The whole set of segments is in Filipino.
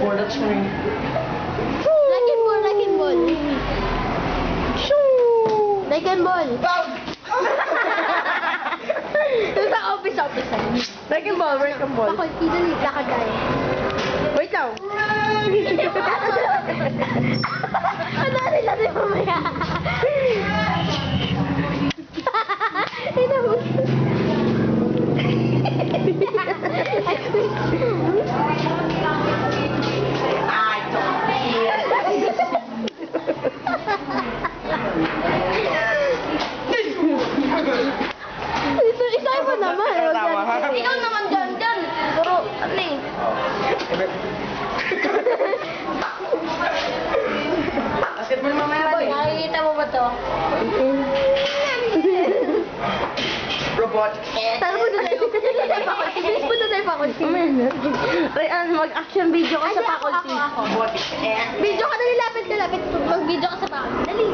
ball, that's me. Like and ball, like and ball. Like and ball. Sa office. Like and ball, work and ball. Faculty, dali, lakad tayo. Wait lang. Ano nila din mamaya? Inabot. Isa mo naman. Ikaw naman dyan. Pero, ano eh. Basketball mamaya Boy, rin. nakikita mo ba to? Robot. Tara mo doon tayo. Bilis mo doon tayo faculty. Mag-action video ka sa faculty. Ako. Robot. Video ka, dali, lapit. Mag-video ka sa faculty. Dali.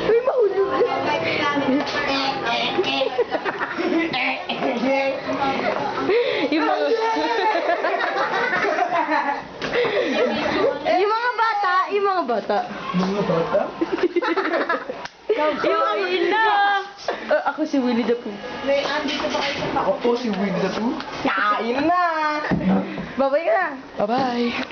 Uy, mahulog. Yung mga... yung mga bata. Mga bata? Yung ang ina! Ako si Winnie the Pooh. Ako po si Winnie the Pooh. Kain na! Babay ka na! Bye-bye!